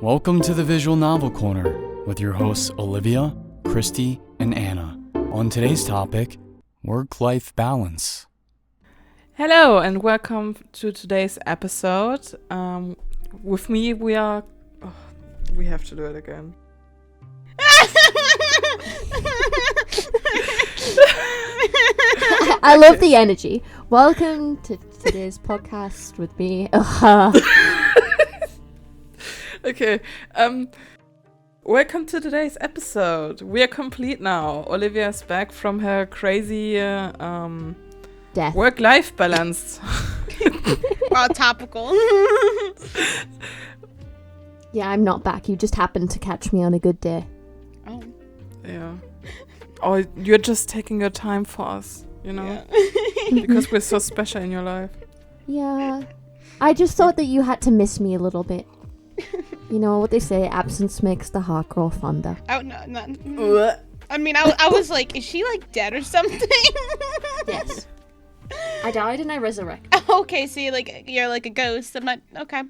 Welcome to the Visual Novel Corner with your hosts Olivia, Kristi, and Anna. On today's topic, work-life balance. Hello and welcome to today's episode. With me we have to do it again. I love the energy. Welcome to today's podcast with me. Okay. Welcome to today's episode. We are complete now. Olivia is back from her crazy Death. work-life balance. Wow, topical. Yeah, I'm not back. You just happened to catch me on a good day. Oh. Yeah. Oh, you're just taking your time for us, you know? Yeah. Because we're so special in your life. Yeah. I just thought that you had to miss me a little bit. You know what they say, absence makes the heart grow fonder. Oh, no. I mean, I was like, is she like dead or something? Yes. I died and I resurrected. Okay, so you're like a ghost. I'm not, okay.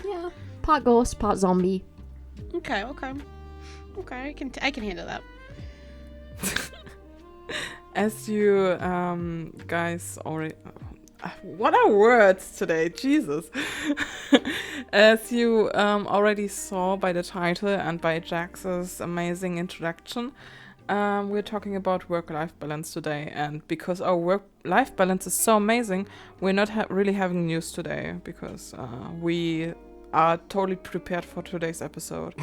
Yeah. Part ghost, part zombie. Okay, I can handle that. As you guys already... what are words today? Jesus. As you already saw by the title and by Jax's amazing introduction, we're talking about work-life balance today. And because our work-life balance is so amazing, we're not really having news today because we are totally prepared for today's episode.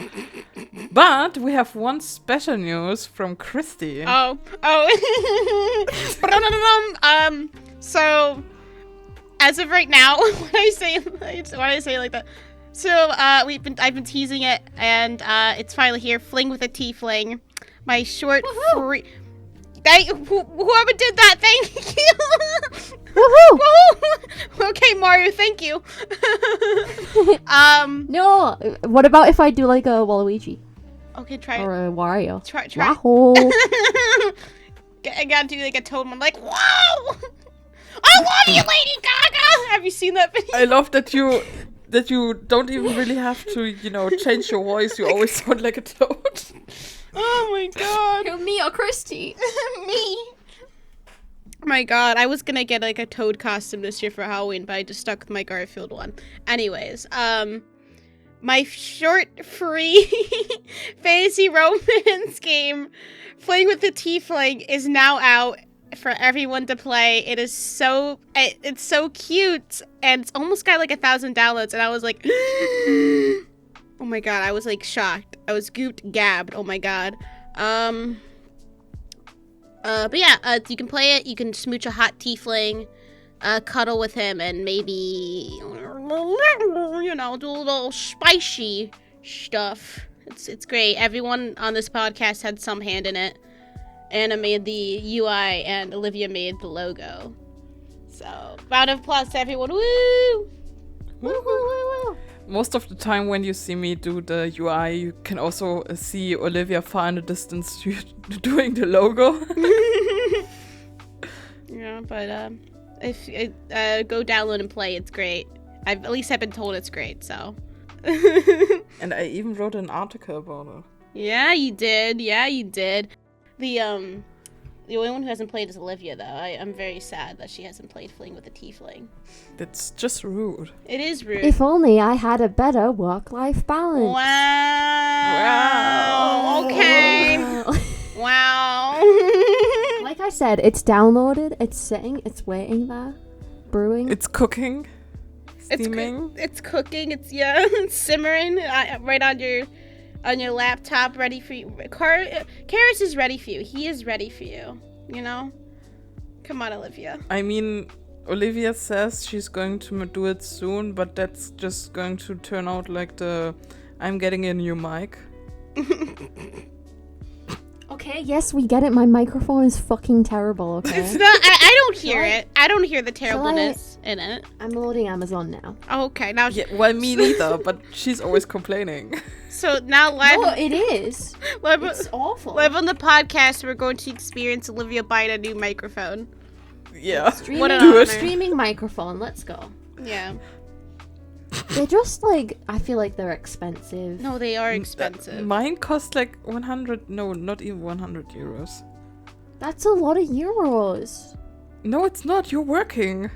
But we have one special news from Kristi. So as of right now, when I say like that, so I've been teasing it, and it's finally here. Fling with a T-fling, my short free. Whoever did that, thank you. Woohoo! Okay, Mario, thank you. No, what about if I do like a Waluigi? Okay, try or a Wario? Try. Wahoo! I gotta do like a Toad one, like, whoa! I love you, Lady Gaga! Have you seen that video? I love that you don't even really have to, change your voice. You always sound like a toad. Oh my god. Who, me or Kristi? Me. Oh my god, I was gonna get like a Toad costume this year for Halloween, but I just stuck with my Garfield one. Anyways, my short, free fantasy romance game, Fling with the Tiefling, is now out for everyone to play. It is it's so cute, and it's almost got like 1,000 downloads, and I was like, oh my god, I was like shocked. I was gabbed. Oh my god. But yeah, you can play it. You can smooch a hot tiefling, cuddle with him, and maybe, do a little spicy stuff. It's great. Everyone on this podcast had some hand in it. Anna made the UI, and Olivia made the logo. So, round of applause to everyone. Woo! Woo, woo, woo, woo. Most of the time when you see me do the UI, you can also see Olivia far in the distance doing the logo. Yeah, but if go download and play, it's great. I've been told it's great, so. And I even wrote an article about it. Yeah, you did. The only one who hasn't played is Olivia, though. I'm very sad that she hasn't played Fling with a Tiefling. That's just rude. It is rude. If only I had a better work-life balance. Wow. Okay. Wow. Like I said, it's downloaded, it's sitting, it's waiting there, brewing. It's cooking, steaming. It's cooking. It's simmering right on your laptop, ready for you. Karis is ready for you. He is ready for you. You know? Come on, Olivia. I mean, Olivia says she's going to do it soon, but that's just going to turn out like I'm getting a new mic. Okay, yes, we get it. My microphone is fucking terrible, okay? It's not. I don't hear it. I don't hear the terribleness in it. I'm loading Amazon now. Okay, now. Yeah, well, me neither, but she's always complaining. So now live. No, it is. It's awful. Live on the podcast, we're going to experience Olivia buying a new microphone. Yeah. Streaming, do it. Streaming microphone. Let's go. Yeah. They're just like, I feel like they're expensive. No, they are expensive. Mine cost like 100, no, not even 100 euros. That's a lot of euros. No, it's not. You're working.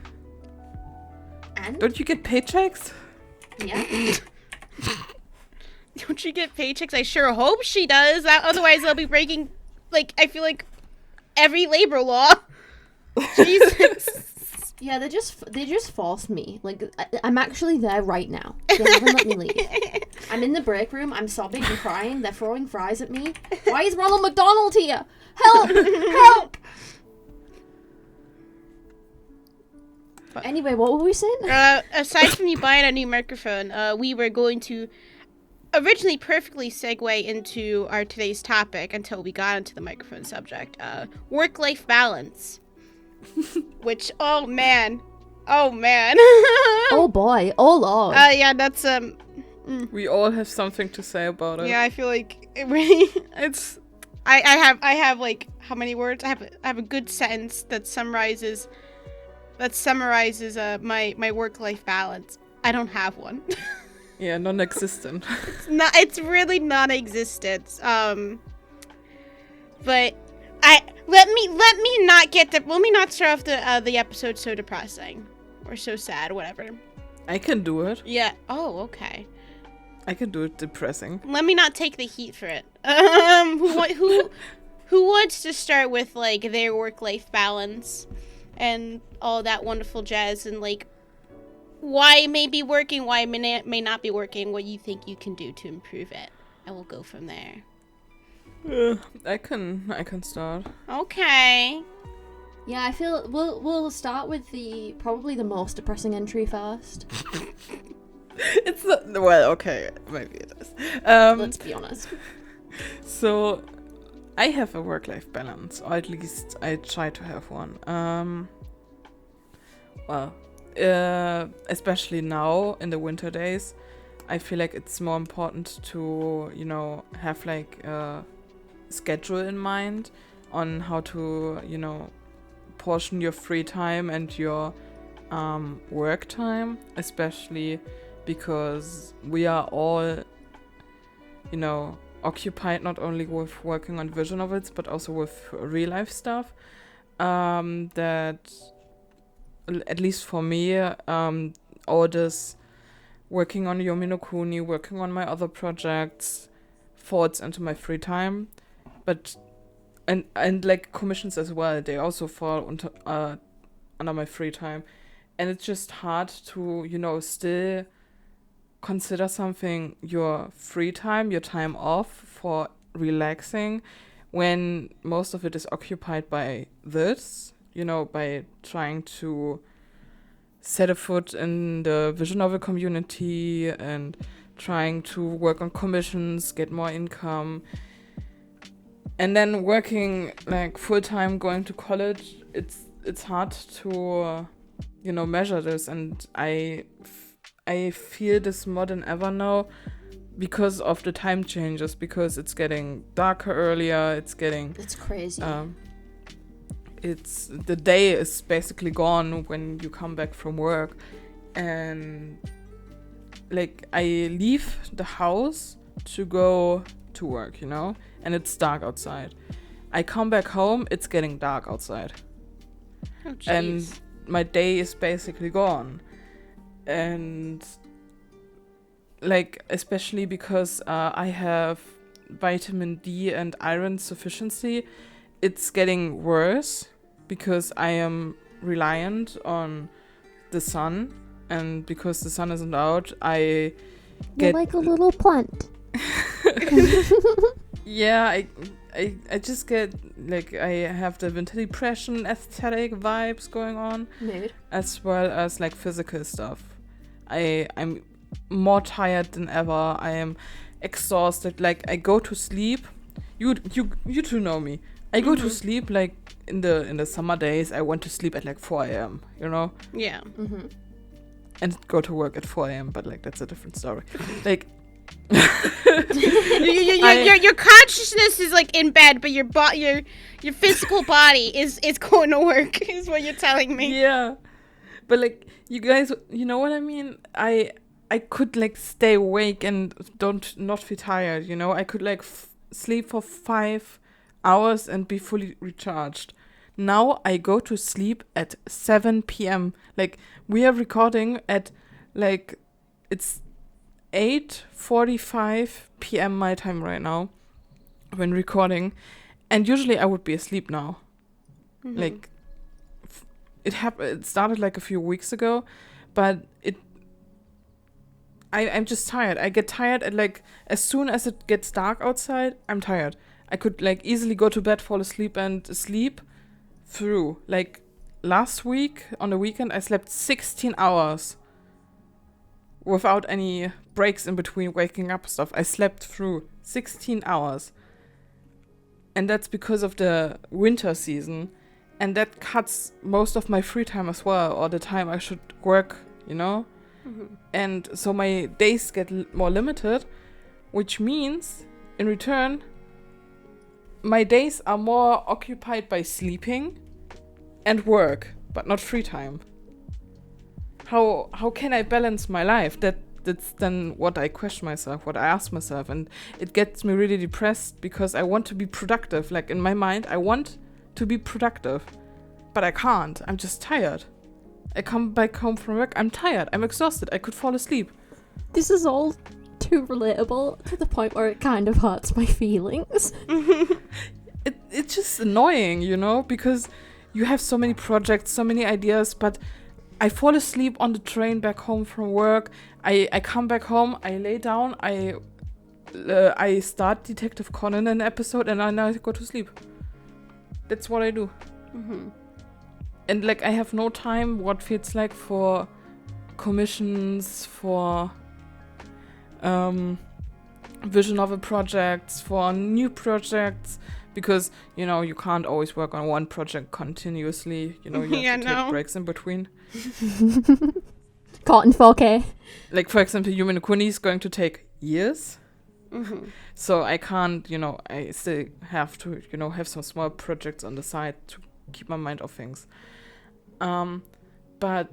And? Don't you get paychecks? Yeah. Don't you get paychecks? I sure hope she does. Otherwise, they'll be breaking, like, I feel like every labor law. Jesus. Yeah, they just forced me. Like, I'm actually there right now. They haven't let me leave. I'm in the break room. I'm sobbing and crying. They're throwing fries at me. Why is Ronald McDonald here? Help! Help! Anyway, what were we saying? Aside from you buying a new microphone, we were going to originally perfectly segue into our today's topic until we got into the microphone subject. Work-life balance. Which, oh man. Oh boy. Oh lord. Yeah, that's, We all have something to say about it. yeah, I feel like it really, it's, I have like, how many words? I have a good sentence that summarizes my work-life balance. I don't have one. Yeah, non-existent. It's really non-existent. But let me not start off the episode so depressing or so sad, whatever. I can do it. Yeah. Oh, okay. I can do it depressing. Let me not take the heat for it. Who wants to start with like their work-life balance and all that wonderful jazz and like why it may be working, why it may not be working, what you think you can do to improve it. I will go from there. I can start. Okay. Yeah, I feel we'll start with probably the most depressing entry first. It's not, well, okay, maybe it is. Let's be honest. So, I have a work-life balance, or at least I try to have one. Especially now in the winter days, I feel like it's more important to, have like a schedule in mind on how to, portion your free time and your work time, especially because we are all, occupied not only with working on visual novels but also with real life stuff. That, at least for me, all this working on Yomi no Kuni, working on my other projects falls into my free time, but and like commissions as well, they also fall under my free time, and it's just hard to still consider something your free time, your time off for relaxing, when most of it is occupied by this, by trying to set a foot in the visual novel community and trying to work on commissions, get more income, and then working like full-time, going to college. It's hard to measure this, and I feel this more than ever now because of the time changes, because it's getting darker earlier, it's crazy. It's the day is basically gone when you come back from work, and like I leave the house to go to work, and it's dark outside. I come back home, it's getting dark outside. Oh, jeez. And my day is basically gone. And like, especially because I have vitamin D and iron sufficiency, it's getting worse because I am reliant on the sun, and because the sun isn't out, I get... You're like a little plant. Yeah, I just get, like, I have the winter depression aesthetic vibes going on. Mood. As well as, like, physical stuff. I'm more tired than ever. I am exhausted. Like, I go to sleep. You two know me. I go to sleep, like, in the summer days, I went to sleep at, like, 4 a.m., Yeah. Mm-hmm. And go to work at 4 a.m., but, like, that's a different story. Like... your consciousness is like in bed, but your physical body is going to work, is what you're telling me. Yeah, but like, you guys, you know what I mean? I I could like stay awake and not feel tired, you know. I could like sleep for 5 hours and be fully recharged. Now I go to sleep at 7 p.m. Like, we are recording at like, it's 8:45 p.m. my time right now when recording, and usually I would be asleep now. Mhm. Like, it started like a few weeks ago, but I'm just tired. I get tired at like, as soon as it gets dark outside, I'm tired. I could like easily go to bed, fall asleep, and sleep through. Like, last week on the weekend, I slept 16 hours without any breaks in between waking up stuff. I slept through 16 hours. And that's because of the winter season. And that cuts most of my free time as well, or the time I should work, you know? Mhm. And so my days get more limited, which means, in return, my days are more occupied by sleeping and work, but not free time. How can I balance my life? That's then what I question myself, what I ask myself, and it gets me really depressed because I want to be productive. Like, in my mind, I want to be productive, but I can't. I'm just tired. I come back home from work, I'm tired, I'm exhausted, I could fall asleep. This is all too relatable to the point where it kind of hurts my feelings. It's just annoying, you know, because you have so many projects, so many ideas, but I fall asleep on the train back home from work. I come back home, I lay down, I start Detective Conan an episode, and then I go to sleep. That's what I do. Mhm. And like, I have no time, what feels like, for commissions, for vision novel projects, for new projects, because, you know, you can't always work on one project continuously, you know, you have Yeah, to no. take breaks in between. Caught in 4K. Like, for example, Yumi no Kuni is going to take years, Mhm. so I can't, you know, I still have to, you know, have some small projects on the side to keep my mind off things. But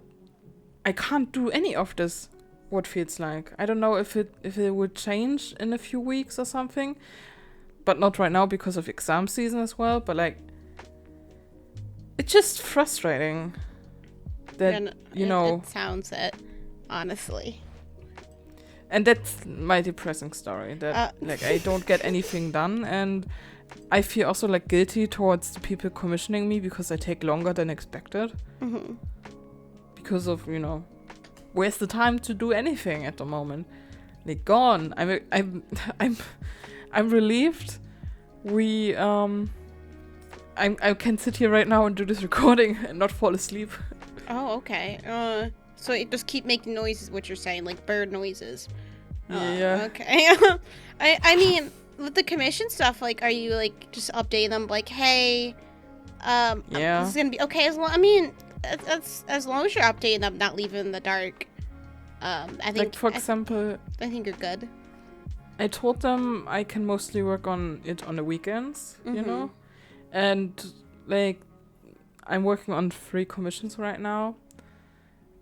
I can't do any of this, what feels like. I don't know if it would change in a few weeks or something, but not right now because of exam season as well. But like, it's just frustrating that, And you know, it sounds it, honestly. and that's my depressing story, that like, I don't get anything done, and I feel also like guilty towards the people commissioning me because I take longer than expected. Mhm. Because of, you know, where's the time to do anything at the moment? Like, gone. I'm relieved. I can sit here right now and do this recording and not fall asleep. Oh, okay. So it just keep making noises, what you're saying, like bird noises. Yeah. Okay. I mean, with the commission stuff, like, are you like just updating them, like, hey, Yeah. this is gonna be okay. I mean, that's as long as you're updating them, not leaving in the dark. I think, Like, for example, I think you're good. I told them I can mostly work on it on the weekends, you Mhm. know? And, like, I'm working on 3 commissions right now.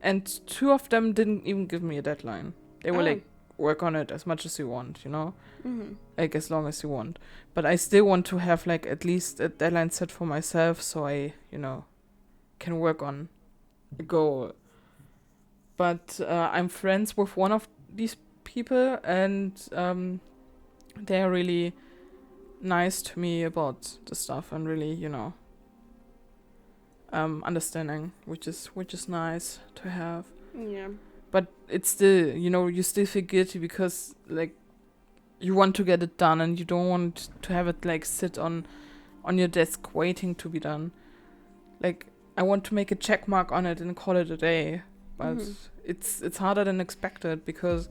And 2 of them didn't even give me a deadline. They were Oh. like, work on it as much as you want, you know? Mhm. Like, as long as you want. But I still want to have, like, at least a deadline set for myself so I, you know, can work on a goal. But I'm friends with one of these people, and they're really nice to me about the stuff, and really, you know, understanding, which is nice to have. Yeah. But it's still, you know, you still feel guilty because, like, you want to get it done and you don't want to have it, like, sit on your desk waiting to be done. Like, I want to make a check mark on it and call it a day. But it's harder than expected because,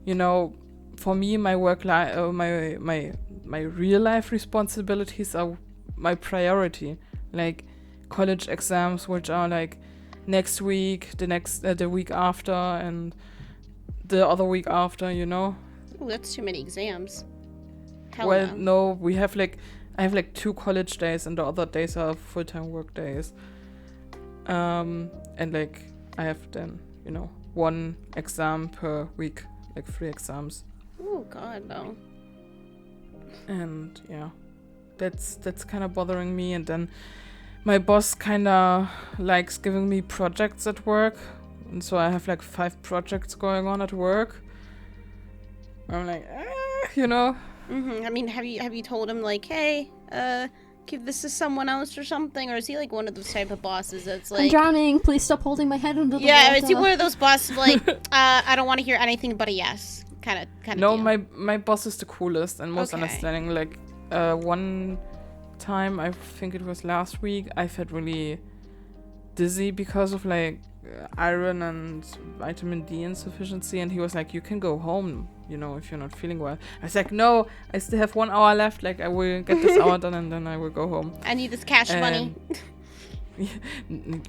you know, for me, my work life, my real life responsibilities are my priority. Like, college exams, which are like next week, the week after, and the other week after, you know. Oh, that's too many exams. Hell Well, no. no, we have like, I have like 2 college days, and the other days are full-time work days. And like, I have then, you know, 1 exam per week, like 3 exams. Oh God, no. And yeah, that's kind of bothering me. And then my boss kind of likes giving me projects at work, and so I have like 5 projects going on at work. I'm like, you know. Mm-hmm. I mean, have you told him like, hey, give this to someone else or something, or is he like one of those type of bosses that's like, I'm drowning. Please stop holding my head under the water. yeah, is he one of those bosses like, I don't want to hear anything but a yes, kind of. No, deal? my boss is the coolest and most Okay. understanding. Like, one time, I think it was last week, I felt really dizzy because of like iron and vitamin D insufficiency, and he was like, you can go home, you know, if you're not feeling well. I was like, no, I still have 1 hour left, like I will get this hour done and then I will go home. I need this cash money.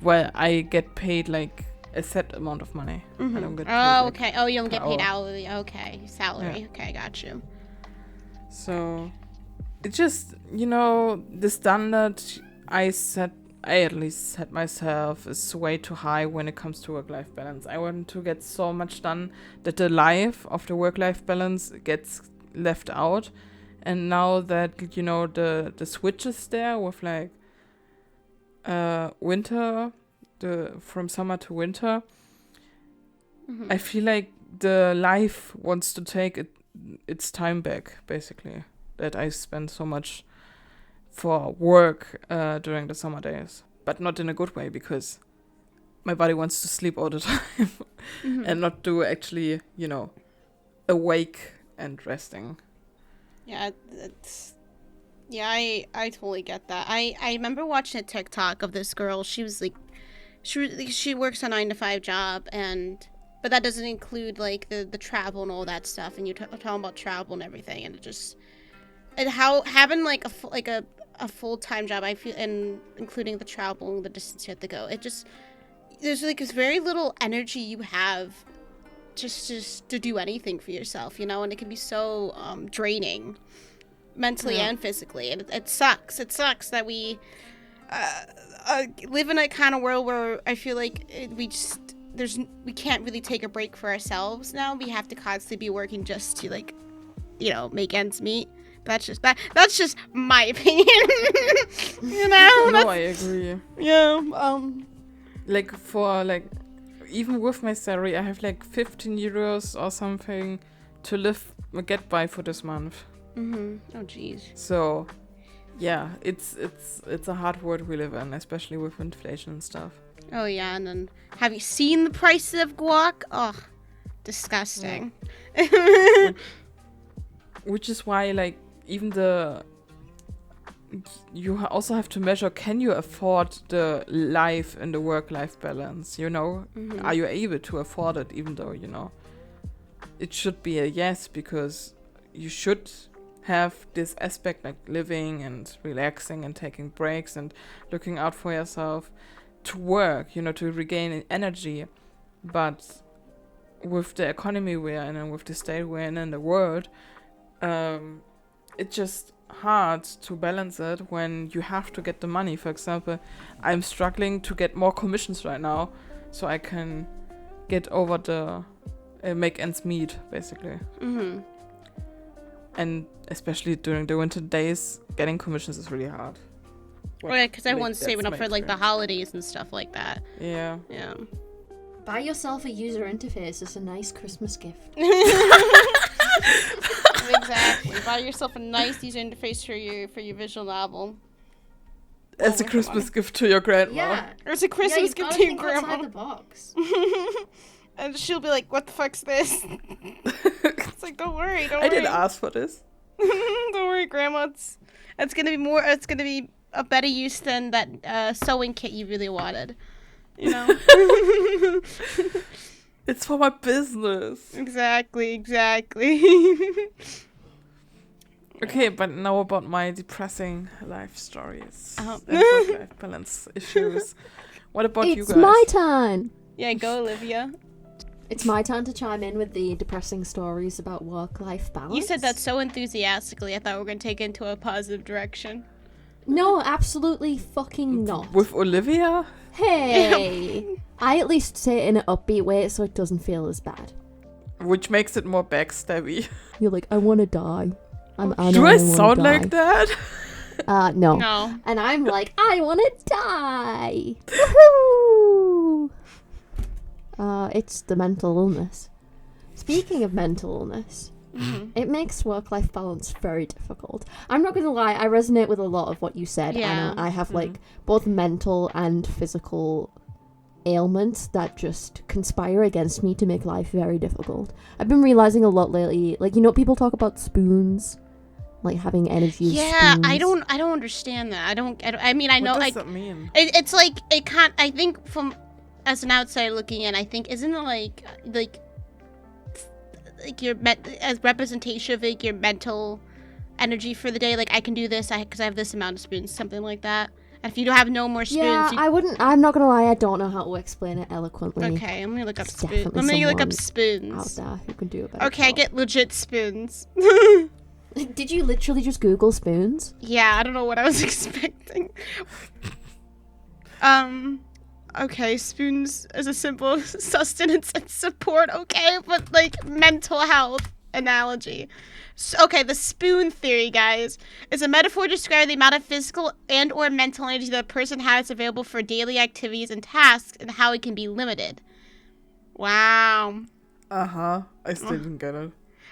Well, I get paid like a set amount of money. Mm-hmm. I don't get paid, oh, like, okay. Oh, you don't get per paid hour. hourly. Okay, salary. Yeah. Okay, got you. So it just, you know, the standard I at least set myself is way too high when it comes to work-life balance. I want to get so much done that the life of the work-life balance gets left out. And now that, you know, the switch is there with like winter, from summer to winter, Mm-hmm. I feel like the life wants to take its time back, basically. That I spend so much for work during the summer days. But not in a good way, because my body wants to sleep all the time Mm-hmm. and not do actually, you know, awake and resting. Yeah, I totally get that. I remember watching a TikTok of this girl. She was like, she works a 9-to-5 job, but that doesn't include like the travel and all that stuff. And you're talking about travel and everything, and how having like a full-time job, I feel, and including the travel and the distance you have to go, there's like this very little energy you have just to do anything for yourself, you know, and it can be so draining mentally and physically, and it sucks that we live in a kind of world where I feel like we can't really take a break for ourselves now. We have to constantly be working just to, like, you know, make ends meet. That's just my opinion. You know? No, I agree. Yeah. Like, for like, even with my salary, I have like 15 euros or something to get by for this month. Mm-hmm. Oh, jeez. So, yeah, it's a hard world we live in, especially with inflation and stuff. Oh, yeah, and then have you seen the price of guac? Oh, disgusting. Yeah. Which is why, like, even you also have to measure, can you afford the life and the work-life balance, you know? Mm-hmm. Are you able to afford it, even though, you know, it should be a yes, because you should have this aspect, like living and relaxing and taking breaks and looking out for yourself to work, you know, to regain energy. But with the economy we're in and with the state we're in the world, it's just hard to balance it when you have to get the money. For example, I'm struggling to get more commissions right now so I can get over the make ends meet, basically. Mm-hmm. And especially during the winter days, getting commissions is really hard. Well, yeah, because everyone's that's saving up my for like the experience. holidays and stuff like that. Yeah. Yeah. Buy yourself a user interface. It's a nice Christmas gift. Exactly. Buy yourself a nice user interface for your visual novel. As a with Christmas money. gift to your grandma. Yeah. Or it's a Christmas you've gift gotta to your think outside grandma. the box. And she'll be like, "What the fuck's this?" It's like, don't worry. I didn't ask for this. Don't worry, Grandma. It's gonna be a better use than that sewing kit you really wanted. You know. It's for my business. Exactly. Okay, but now about my depressing life stories Oh. and work-life balance issues. What about you It's guys? my turn. Yeah, go, Olivia. It's my turn to chime in with the depressing stories about work-life balance. You said that so enthusiastically. I thought we were gonna take it into a positive direction. No, absolutely fucking not. With Olivia? Hey! I at least say it in an upbeat way so it doesn't feel as bad. Which makes it more backstabby. You're like, I want to die. Do I sound like that? No. No. And I'm like, I want to die. Woohoo! It's the mental illness. Speaking of mental illness, it makes work-life balance very difficult. I'm not going to lie, I resonate with a lot of what you said, Anna. I have, like, both mental and physical ailments that just conspire against me to make life very difficult. I've been realizing a lot lately, like, you know, people talk about spoons, like having energy as spoons. I don't understand that. I mean, I know. What does that mean? It's like, it can't, I think from, as an outsider looking in, I think, isn't it like your as representation of like your mental energy for the day? Like, I can do this because I have this amount of spoons, something like that. And if you don't have no more spoons, yeah, I'm not gonna lie, I don't know how to explain it eloquently. Okay, I'm gonna look up There's spoons. I'm definitely gonna look up someone out spoons. there who can do a better Okay, I job. get legit spoons. Did you literally just Google spoons? Yeah, I don't know what I was expecting. Okay, spoons as a simple sustenance and support, okay, but like mental health analogy. Okay, the spoon theory, guys, is a metaphor describing the amount of physical and or mental energy that a person has available for daily activities and tasks and how it can be limited. Wow. I still didn't get it.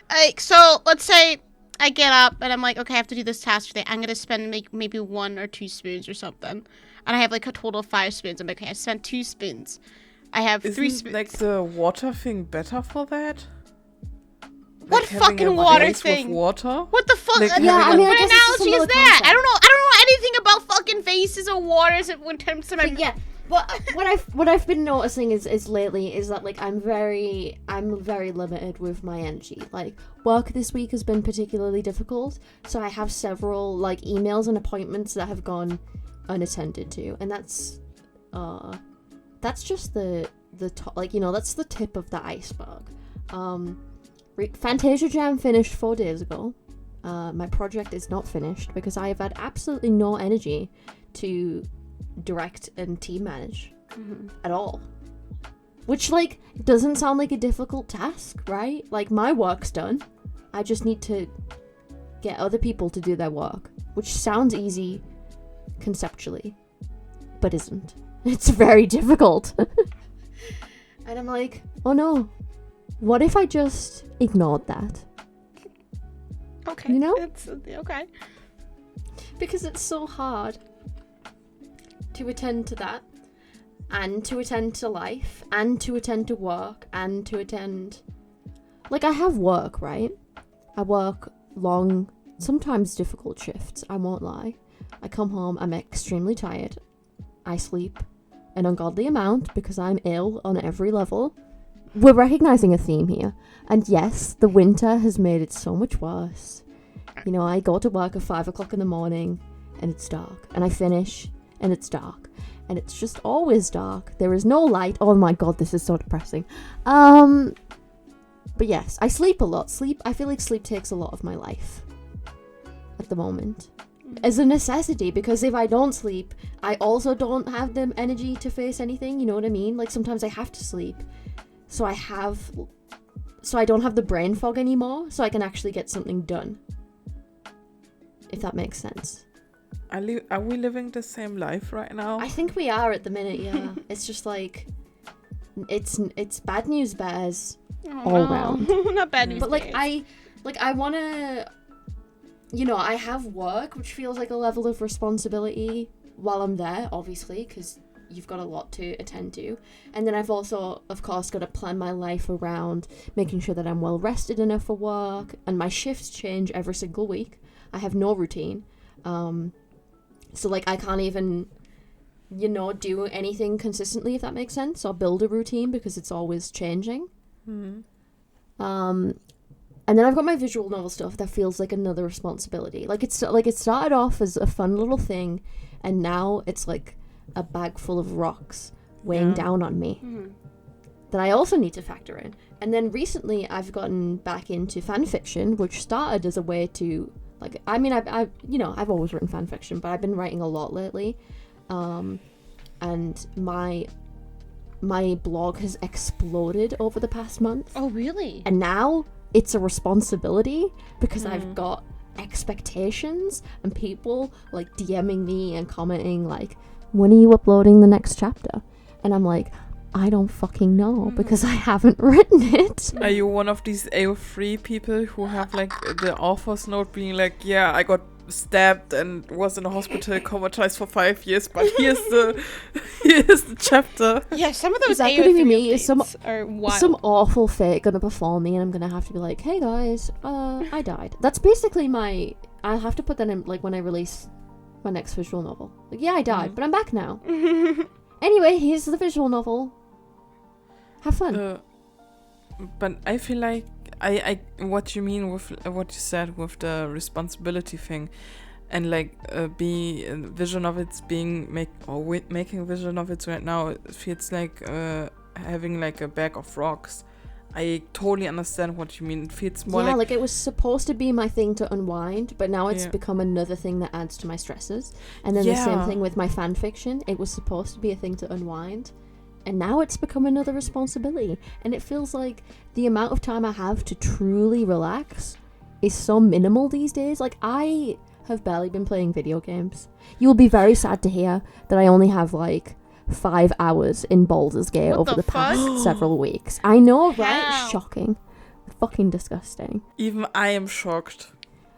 Like, so let's say I get up and I'm like, okay, I have to do this task today. I'm gonna spend maybe 1 or 2 spoons or something, and I have like a total of 5 spoons. I'm like, okay, I spent 2 spoons. I have 3 spoons. Like the water thing better for that? What Like having fucking a water vase thing? With water? What the fuck? Like Yeah, I mean, I what guess it's a analogy is similar that? concept. I don't know anything about fucking vases or waters when it comes to my. But yeah, what I've been noticing is lately is that like I'm very limited with my energy. Like, work this week has been particularly difficult, so I have several like emails and appointments that have gone unattended to, and that's just the top, like, you know, that's the tip of the iceberg. Fantasia Jam finished 4 days ago. My project is not finished because I have had absolutely no energy to direct and team manage at all. Which, like, doesn't sound like a difficult task, right? Like, my work's done. I just need to get other people to do their work, which sounds easy conceptually, but isn't. It's very difficult. And I'm like, oh no, what if I just ignored that? Okay. You know? It's okay. Because it's so hard to attend to that, and to attend to life, and to attend to work, and to attend... Like, I have work, right? I work long, sometimes difficult shifts, I won't lie. I come home, I'm extremely tired. I sleep an ungodly amount because I'm ill on every level. We're recognizing a theme here. And yes, the winter has made it so much worse. You know, I go to work at 5 o'clock in the morning and it's dark. And I finish and it's dark. And it's just always dark. There is no light. Oh my god, this is so depressing. But yes, I sleep a lot. I feel like sleep takes a lot of my life at the moment. As a necessity, because if I don't sleep, I also don't have the energy to face anything, you know what I mean? Like, sometimes I have to sleep. So I don't have the brain fog anymore, so I can actually get something done. If that makes sense. Are we living the same life right now? I think we are at the minute, yeah. It's just like, it's bad news bears all round. Not bad news. But like, I want to, you know, I have work, which feels like a level of responsibility while I'm there, obviously, because you've got a lot to attend to. And then I've also, of course, got to plan my life around making sure that I'm well rested enough for work. And my shifts change every single week. I have no routine. So, like, I can't even, you know, do anything consistently, if that makes sense, or build a routine because it's always changing. And then I've got my visual novel stuff that feels like another responsibility. Like, it started off as a fun little thing, and now it's like a bag full of rocks weighing down on me that I also need to factor in. And then recently I've gotten back into fan fiction, which started as a way to Like, I mean, I've always written fan fiction, but I've been writing a lot lately. And my blog has exploded over the past month. Oh, really? And now it's a responsibility because I've got expectations and people like DMing me and commenting like, when are you uploading the next chapter? And I'm like, I don't fucking know because I haven't written it. Are you one of these AO3 people who have like the author's note being like, yeah, I got stabbed and was in a hospital comatized for 5 years, but here's the chapter. Yeah, some of those Is that gonna be AO3 me? Is updates are wild. some awful fate gonna befall me and I'm gonna have to be like, hey guys, I died. That's basically I'll have to put that in like when I release my next visual novel. Like, yeah, I died, but I'm back now. Anyway, here's the visual novel. Have fun. But I feel like I what you mean with what you said with the responsibility thing, and like vision of it's making vision of it right now. It feels like having like a bag of rocks. I totally understand what you mean. It feels more like it was supposed to be my thing to unwind, but now it's Yeah. become another thing that adds to my stresses. And then the same thing with my fan fiction. It was supposed to be a thing to unwind, and now it's become another responsibility. And it feels like the amount of time I have to truly relax is so minimal these days. Like, I have barely been playing video games. You will be very sad to hear that I only have like 5 hours in Baldur's Gate What over the the past fuck? several weeks. I know, right? How? Shocking. Fucking disgusting. even I am shocked.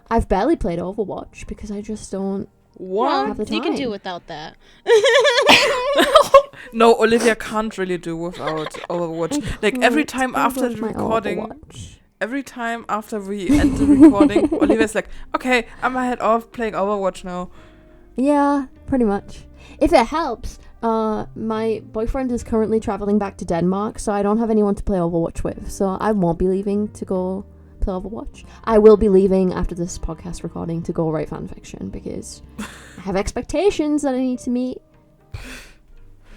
I've barely played Overwatch because I just don't What? have the time. You can do without that. No, Olivia can't really do without Overwatch. Like every time after the my recording, Overwatch. every time after we end the recording, Olivia's like, okay, I'm ahead of playing Overwatch now. Yeah, pretty much. If it helps, my boyfriend is currently traveling back to Denmark, so I don't have anyone to play Overwatch with. So I won't be leaving to go play Overwatch. I will be leaving after this podcast recording to go write fanfiction because I have expectations that I need to meet.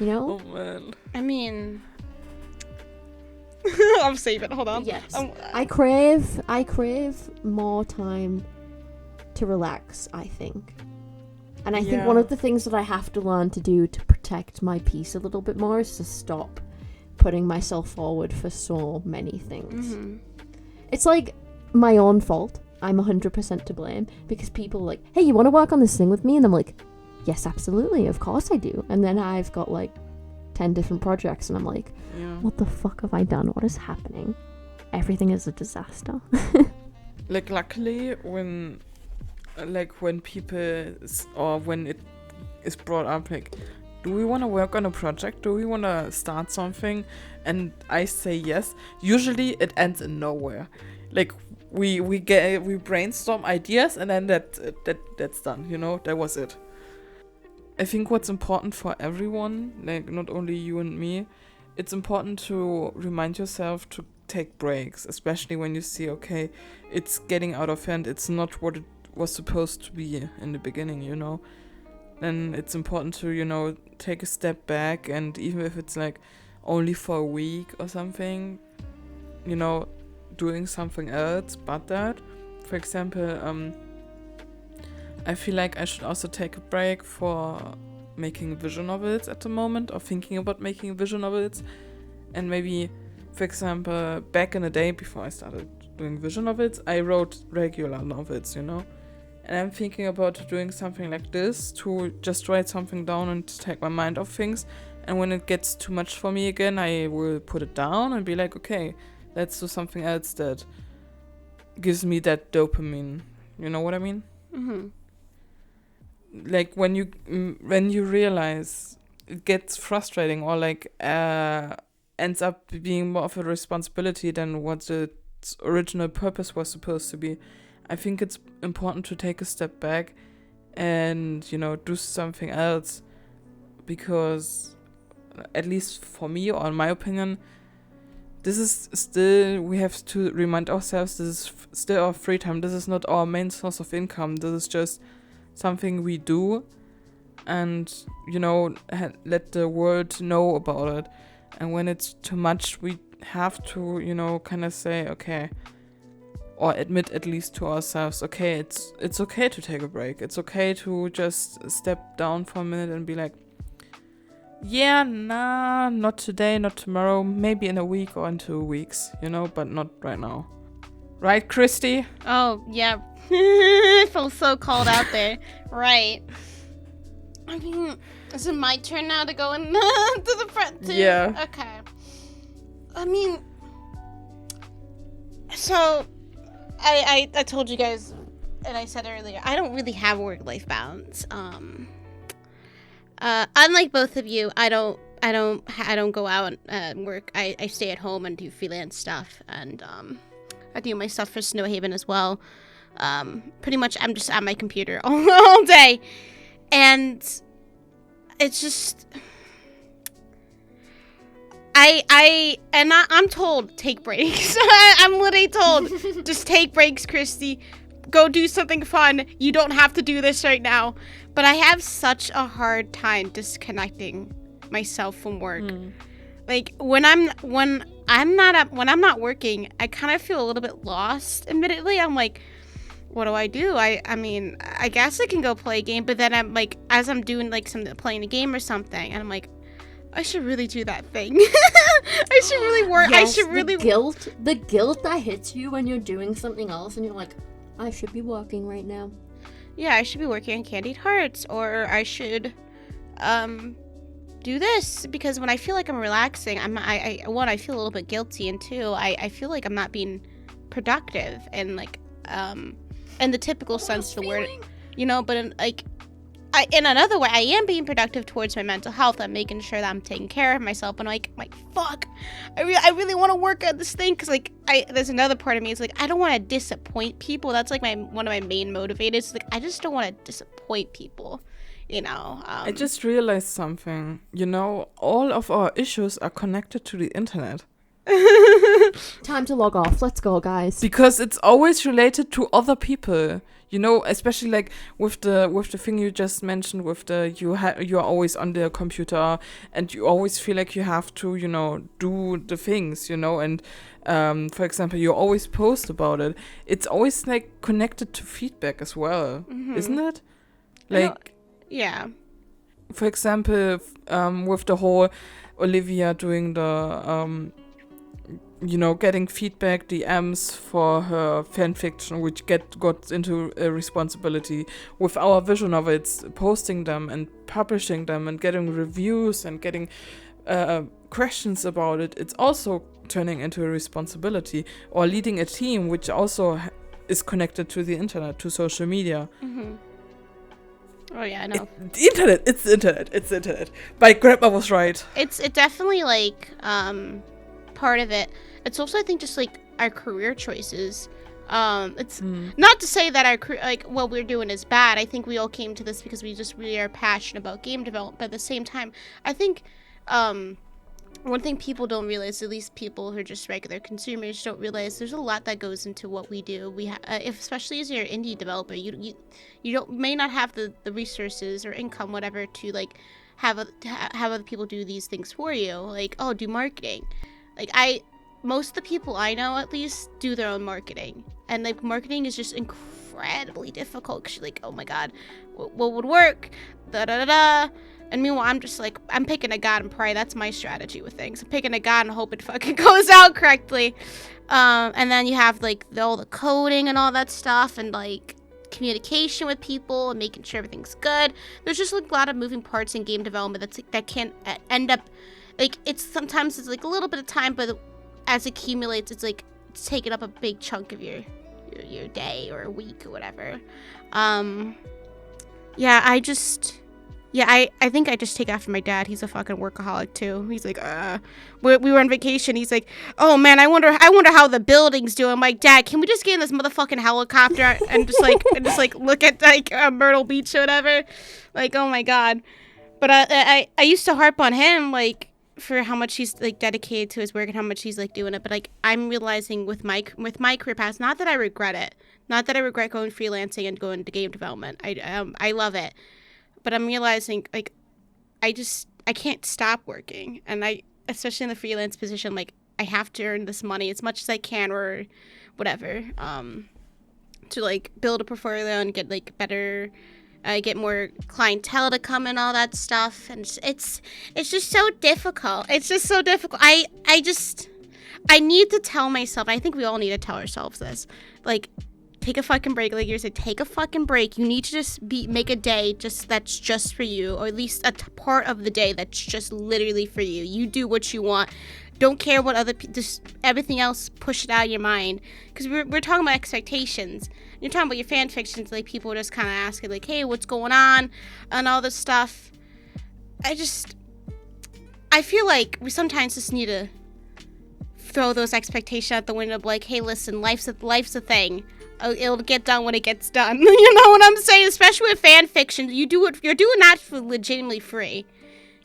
You know? Oh man. I mean, I'm saving. Hold on. Yes. I crave more time to relax, I think. And I think one of the things that I have to learn to do to protect my peace a little bit more is to stop putting myself forward for so many things. Mm-hmm. It's like my own fault. I'm 100% to blame because people are like, hey, you want to work on this thing with me? And I'm like, yes, absolutely. Of course I do. And then I've got like 10 different projects and I'm like, Yeah. what the fuck have I done? What is happening? Everything is a disaster. Like luckily when people or when it is brought up like, do we want to work on a project? Do we want to start something? And I say yes. Usually it ends in nowhere. Like we brainstorm ideas and then that's done. You know, that was it. I think what's important for everyone, like not only you and me, it's important to remind yourself to take breaks, especially when you see, okay, it's getting out of hand. It's not what it was supposed to be in the beginning, you know. Then it's important to, you know, take a step back, and even if it's like only for a week or something, you know, doing something else but that. For example, I feel like I should also take a break for making visual novels at the moment, or thinking about making visual novels. And maybe, for example, back in the day before I started doing visual novels, I wrote regular novels, you know. And I'm thinking about doing something like this, to just write something down and take my mind off things. And when it gets too much for me again, I will put it down and be like, okay, let's do something else that gives me that dopamine. You know what I mean? Mm-hmm. Like when you realize it gets frustrating, or like ends up being more of a responsibility than what its original purpose was supposed to be, I think it's important to take a step back and, you know, do something else, because at least for me, or in my opinion, this is still, we have to remind ourselves, this is still our free time. This is not our main source of income. This is just something we do, and, you know, let the world know about it. And when it's too much, we have to, you know, kind of say, okay, or admit at least to ourselves, okay, it's okay to take a break. It's okay to just step down for a minute and be like, yeah, nah, not today, not tomorrow, maybe in a week or in 2 weeks, but not right now. Right, Kristi? Oh, yeah. I feel so called out there. Right. I mean, is it my turn now to go in to the front too? Yeah. Okay. I mean, so I told you guys, and I said earlier, I don't really have work-life balance. Unlike both of you, I don't go out and work. I stay at home and do freelance stuff, and I do my stuff for Snow Haven as well. Pretty much, I'm just at my computer all day, and it's just I'm told take breaks. I'm literally told just take breaks, Kristi. Go do something fun. You don't have to do this right now. But I have such a hard time disconnecting myself from work. Like when I'm not working, I kind of feel a little bit lost. Admittedly, I'm like, what do? I mean, I guess I can go play a game, but then I'm like, as I'm doing like playing a game or something, and I'm like, I should really do that thing. I should really work. Yes, I should really the guilt that hits you when you're doing something else, and you're like, I should be working right now. Yeah, I should be working on Candied Hearts, or I should do this, because when I feel like I'm relaxing, I feel a little bit guilty, and two, I feel like I'm not being productive, and like in the typical sense of the word, but in another way, I am being productive towards my mental health. I'm making sure that I'm taking care of myself. And I'm like, fuck, I really want to work on this thing, because there's another part of me. It's like, I don't want to disappoint people. That's like one of my main motivators. Like, I just don't want to disappoint people. I just realized something. All of our issues are connected to the internet. Time to log off. Let's go, guys. Because it's always related to other people. Especially like with the thing you just mentioned, with you're always on the computer and you always feel like you have to, do the things, and for example, you always post about it. It's always like connected to feedback as well, isn't it? Like, yeah. For example, with the whole Olivia doing the getting feedback DMs for her fanfiction, which got into a responsibility with our vision of it, posting them and publishing them and getting reviews and getting questions about it. It's also turning into a responsibility, or leading a team, which also is connected to the internet, to social media. Oh yeah, I know. It's the internet. My grandma was right. It definitely like part of it. It's also, I think, just like our career choices. It's not to say that our what we're doing is bad. I think we all came to this because we just really are passionate about game development. But at the same time, I think one thing people don't realize, at least people who are just regular consumers don't realize, there's a lot that goes into what we do. We especially as you're an indie developer, you may not have the resources or income, whatever, to like have other people do these things for you. Like, do marketing. Like most of the people I know, at least, do their own marketing. And, like, marketing is just incredibly difficult. Because you're like, oh, my God, what would work? Da-da-da-da. And meanwhile, I'm just like, I'm picking a god and pray. That's my strategy with things. I'm picking a god and hope it fucking goes out correctly. And then you have, like, all the coding and all that stuff. And, like, communication with people and making sure everything's good. There's just, like, a lot of moving parts in game development that can end up, like, sometimes it's, like, a little bit of time, but as it accumulates, it's like it's taking up a big chunk of your day or a week or whatever. I think I just take after my dad. He's a fucking workaholic too. He's like, we were on vacation. He's like, oh man, I wonder how the building's doing. I'm like, Dad, can we just get in this motherfucking helicopter and just like look at like Myrtle Beach or whatever? Like, oh my God. But I used to harp on him like for how much he's like dedicated to his work and how much he's like doing it, but like I'm realizing with my career path, not that I regret it, not that I regret going freelancing and going to game development. I love it, but I'm realizing like I can't stop working, and especially in the freelance position, like I have to earn this money as much as I can, or whatever, to like build a portfolio and get like better, get more clientele to come and all that stuff. And it's just so difficult. It's just so difficult. I need to tell myself, I think we all need to tell ourselves this, like, take a fucking break. Like you said, take a fucking break. You need to just make a day that's just for you, or at least a part of the day that's just literally for you. You do what you want. Don't care what other just everything else, push it out of your mind. Because we're talking about expectations. You're talking about your fan fictions, like people just kind of asking like, hey, what's going on and all this stuff. I feel like we sometimes just need to throw those expectations out the window, like, hey, listen, life's a thing. It'll get done when it gets done. You know what I'm saying? Especially with fan fiction, you're doing that for legitimately free.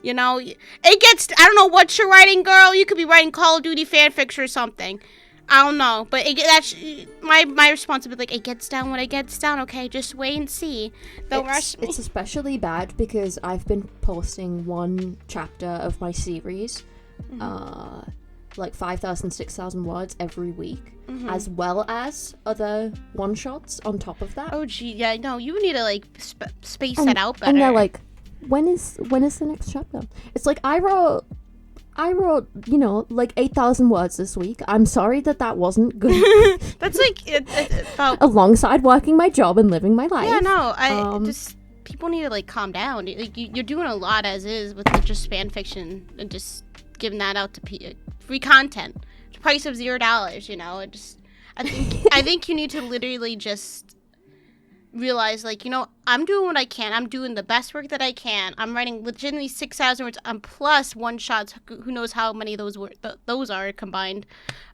You know, I don't know what you're writing, girl. You could be writing Call of Duty fanfiction or something. I don't know, but that's my responsibility. Like, it gets done when it gets done. Okay, just wait and see. Don't rush me. It's especially bad because I've been posting one chapter of my series, like 5,000, 6,000 words every week, as well as other one-shots on top of that. Oh, gee, yeah, no, you need to, like, space that out better. And they're like, when is the next chapter? It's like, I wrote, like 8,000 words this week. I'm sorry that wasn't good. That's like, about... alongside working my job and living my life. Yeah, no, people need to, like, calm down. Like, you're doing a lot as is with just fan fiction and just giving that out to free content. The price of $0, you know. I think you need to literally just realize, like, you know, I'm doing what I can. I'm doing the best work that I can. I'm writing legitimately 6,000 words plus one-shots. Who knows how many of those are combined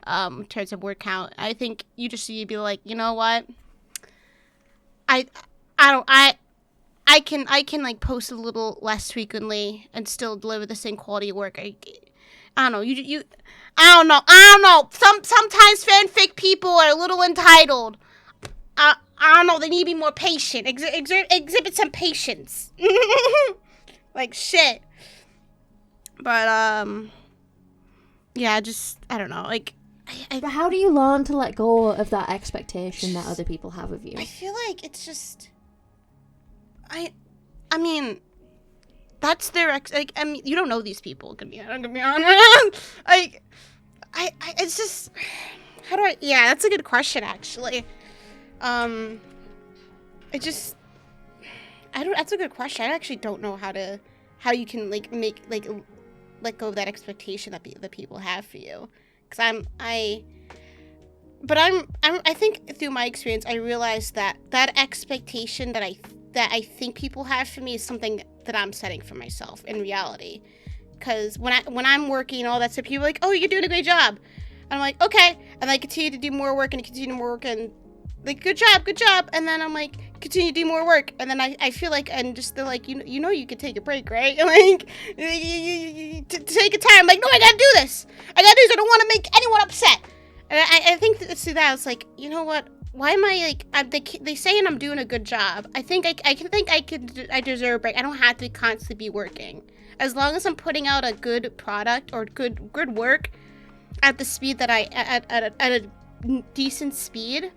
in terms of word count. I think you just need to be like, you know what? I can like post a little less frequently and still deliver the same quality of work. I don't know. I don't know. Sometimes fanfic people are a little entitled. I don't know. They need to be more patient. Exhibit some patience. Like shit. But yeah. I don't know. Like. But how do you learn to let go of that expectation that other people have of you? I feel like it's just. I mean, that's their I mean, you don't know these people. I'm gonna be honest. Like, it's just. How do I? Yeah, that's a good question, actually. That's a good question. I actually don't know how you can like let go of that expectation that people have for you. Cause I think through my experience, I realized that expectation that I think people have for me is something that I'm setting for myself in reality. Cause when I'm working all that stuff, people are like, oh, you're doing a great job. And I'm like, okay. And I continue to do more work and like, good job. And then I'm like, continue to do more work. And then I feel like, and just they're like, you know, you could take a break, right? Like, you take a time. I'm like, no, I gotta do this. I don't want to make anyone upset. And I think through that, I was like, you know what? Why am I like, they saying I'm doing a good job. I think I deserve a break. I don't have to constantly be working. As long as I'm putting out a good product or good work at the speed that at a decent speed,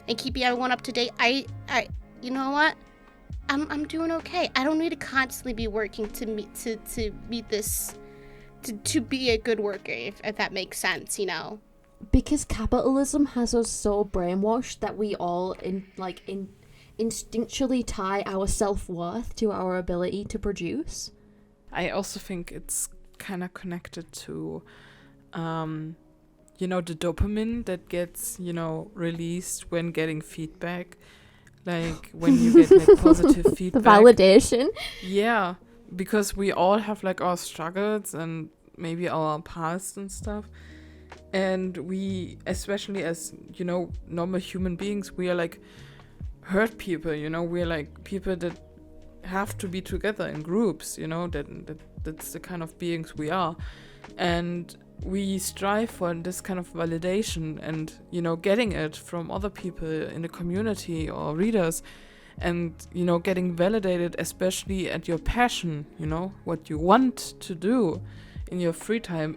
and keeping everyone up to date, I you know what? I'm doing okay. I don't need to constantly be working to meet this, to be a good worker, if that makes sense, you know. Because capitalism has us so brainwashed that we all instinctually tie our self-worth to our ability to produce. I also think it's kind of connected to the dopamine that gets, released when getting feedback. Like, when you get, like, positive feedback. The validation. Yeah, because we all have, like, our struggles and maybe our past and stuff. And we, especially as, normal human beings, we are, like, hurt people, we're, like, people that have to be together in groups, that's the kind of beings we are. And we strive for this kind of validation and, getting it from other people in the community or readers and, getting validated, especially at your passion, what you want to do in your free time.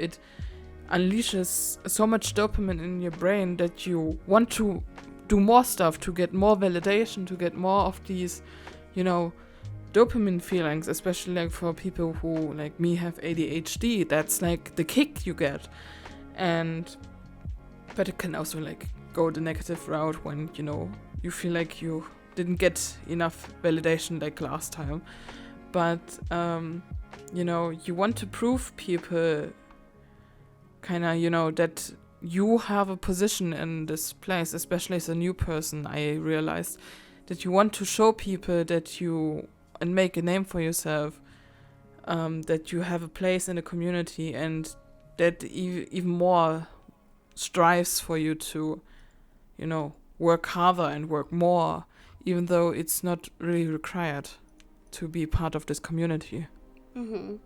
unleashes so much dopamine in your brain that you want to do more stuff, to get more validation, to get more of these, dopamine feelings, especially like for people who like me have ADHD. That's like the kick you get. But it can also like go the negative route when, you feel like you didn't get enough validation like last time. But, you want to prove people kind of, that you have a position in this place, especially as a new person. I realized that you want to show people that and make a name for yourself, that you have a place in the community, and that even more strives for you to, work harder and work more, even though it's not really required to be part of this community. Mm-hmm.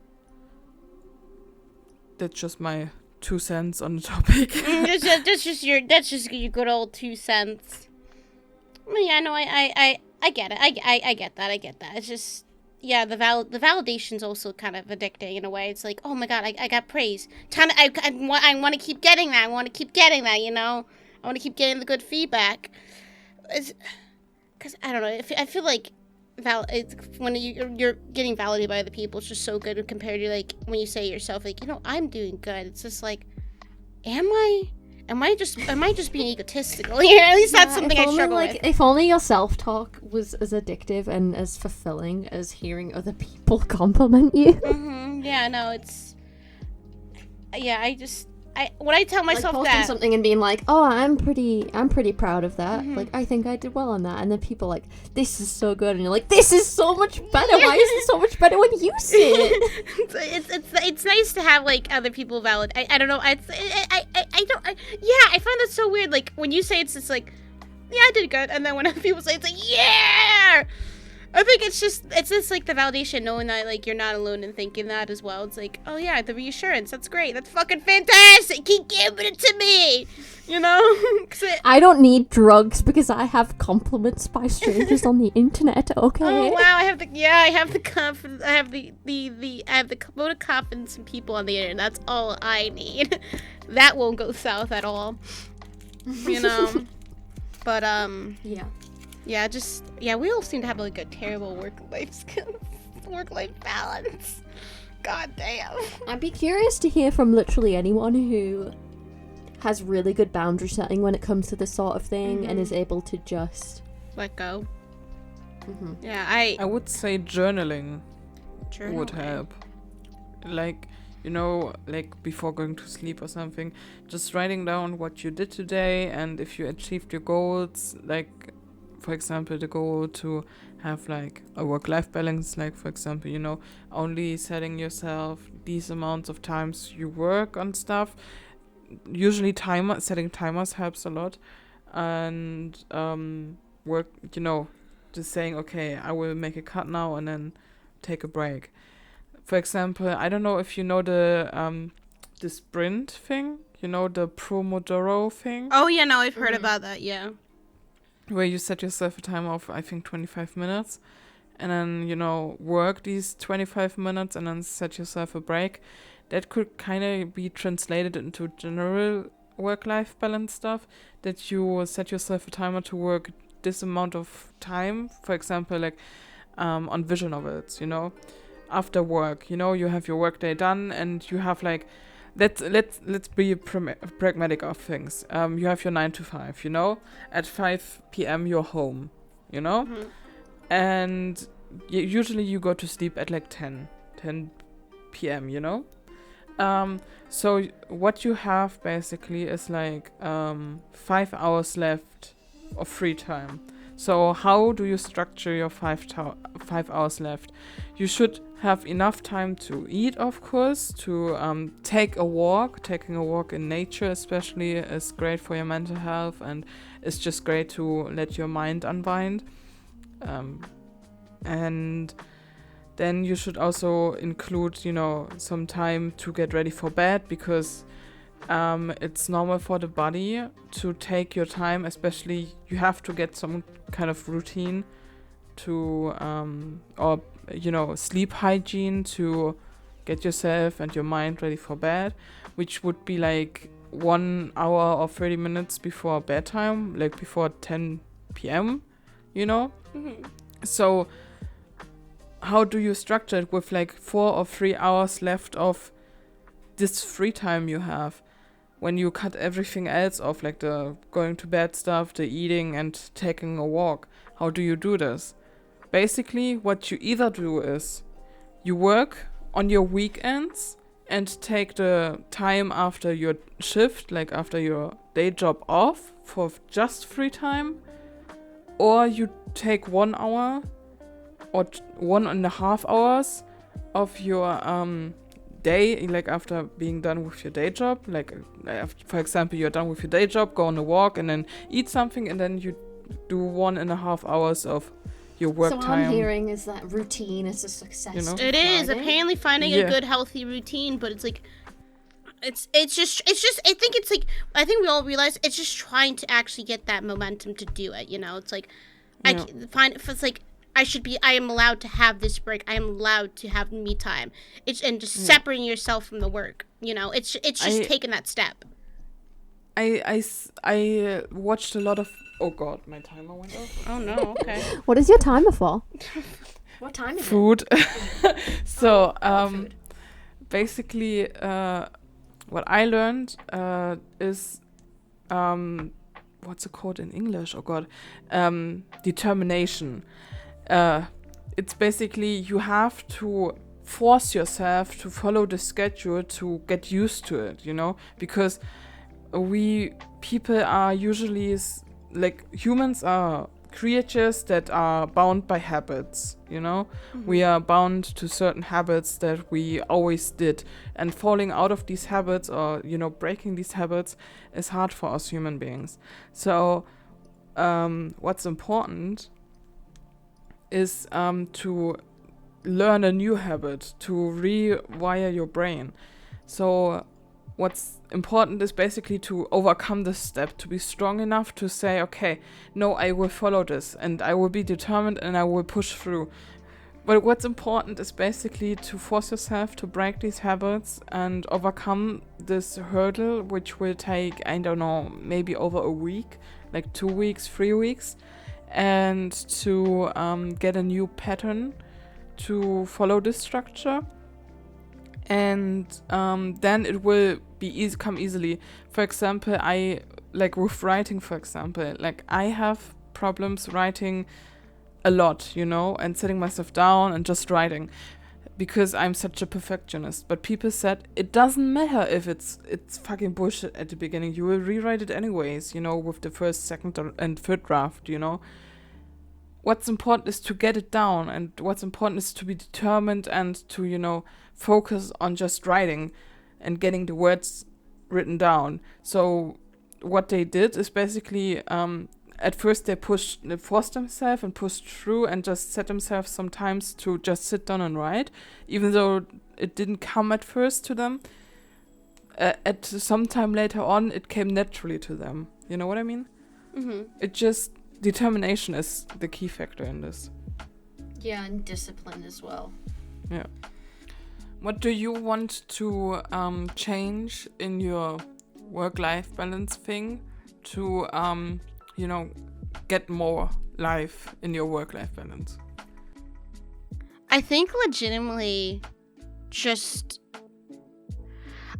That's just my 2 cents on the topic. That's just your good old 2 cents. Well, yeah, no, I get it. I get that. It's just, yeah, the validation's also kind of addicting in a way. It's like, oh my god, I got praise. I want to keep getting that. I want to keep getting that. I want to keep getting the good feedback. Because I don't know. I feel like when you're getting validated by other people, it's just so good compared to like when you say yourself, like, I'm doing good. It's just like, am I just being egotistical here? At least that's something I struggle with. If only your self-talk was as addictive and as fulfilling as hearing other people compliment you. Mm-hmm. Yeah, no, it's... Yeah, when I tell myself like posting that... something and being like, oh, I'm pretty proud of that. Mm-hmm. Like, I think I did well on that. And then people are like, this is so good. And you're like, this is so much better. Why is it so much better when you see it? It's nice to have, like, other people validate. I don't know. I find that so weird. Like, when you say it's like, yeah, I did good. And then when other people say it's like, yeah! I think it's just like the validation, knowing that like you're not alone in thinking that as well. It's like, oh yeah, the reassurance, that's great, that's fucking fantastic, keep giving it to me, I don't need drugs because I have compliments by strangers on the internet. Okay. Oh wow, I have the confidence, I have the vote of confidence in people on the internet. That's all I need. That won't go south at all, But Yeah, we all seem to have like a terrible work-life balance. God damn. I'd be curious to hear from literally anyone who has really good boundary setting when it comes to this sort of thing, and is able to just let go. Mm-hmm. Yeah, I would say journaling would help. Like, like before going to sleep or something, just writing down what you did today and if you achieved your goals, like, for example, the goal to have like a work-life balance, like for example, only setting yourself these amounts of times you work on stuff. Usually setting timers helps a lot. And work, just saying, okay, I will make a cut now and then take a break. For example, I don't know if you know the sprint thing, the Pomodoro thing. Oh yeah, no, I've heard about that, yeah. Where you set yourself a time of, I think, 25 minutes. And then, work these 25 minutes and then set yourself a break. That could kind of be translated into general work-life balance stuff. That you set yourself a timer to work this amount of time. For example, like on visual novels, After work, you have your workday done and you have like... Let's be pragmatic of things. You have your 9 to 5, At 5 p.m. you're home, Mm-hmm. And usually you go to sleep at like 10 p.m., So what you have basically is like 5 hours left of free time. So how do you structure your 5 hours left? You should have enough time to eat, of course, to take a walk. Taking a walk in nature especially is great for your mental health, and it's just great to let your mind unwind. And then you should also include, some time to get ready for bed, because it's normal for the body to take your time, especially you have to get some kind of routine to, or, sleep hygiene to get yourself and your mind ready for bed, which would be like 1 hour or 30 minutes before bedtime, like before 10 p.m., you know? Mhm. So how do you structure it with like 4 or 3 hours left of this free time you have when you cut everything else off, like the going to bed stuff, the eating and taking a walk? How do you do this? Basically, what you either do is you work on your weekends and take the time after your shift, like after your day job off for just free time, or you take 1 hour or 1.5 hours of your day, like after being done with your day job, like for example, you're done with your day job, go on a walk and then eat something, and then you do 1.5 hours of your work So what time. I'm hearing is that routine is a success. You know? to It is thriving. apparently finding a Yeah. good healthy routine, but it's like it's just I think we all realize it's just trying to actually get that momentum to do it. You know, it's like I Yeah. find if it's like I am allowed to have this break. I am allowed to have me time. And just separating yourself from the work. You know, it's just taking that step. I watched a lot of. Oh God, my timer went off. Oh no, okay. What is your timer for? What time is Food. So food. basically, what I learned is what's it called in English? Oh God, determination. It's basically you have to force yourself to follow the schedule to get used to it, you know, because we people are usually like humans are creatures that are bound by habits, you know. We are bound to certain habits that we always did, and falling out of these habits or, you know, breaking these habits is hard for us human beings. So what's important is to learn a new habit, to rewire your brain. So what's important is basically to overcome this step, to be strong enough to say, okay, no, I will follow this and I will be determined and I will push through. But what's important is basically to force yourself to break these habits and overcome this hurdle, which will take, I don't know, maybe over a week, like 2 weeks, 3 weeks, and to get a new pattern to follow this structure. And then it will be come easily. For example, I like with writing, for example, like I have problems writing a lot, you know, and sitting myself down and just writing because I'm such a perfectionist. But people said it doesn't matter if it's fucking bullshit at the beginning. You will rewrite it anyways, you know, with the first, second, and third draft, you know. What's important is to get it down, and what's important is to be determined and to, you know, focus on just writing and getting the words written down. So what they did is basically at first they forced themselves and pushed through and just set themselves sometimes to just sit down and write, even though it didn't come at first to them. At some time later on, it came naturally to them. You know what I mean? Mm-hmm. It just determination is the key factor in this. Yeah, and discipline as well. Yeah. What do you want to change in your work-life balance thing to, you know, get more life in your work-life balance? I think legitimately just,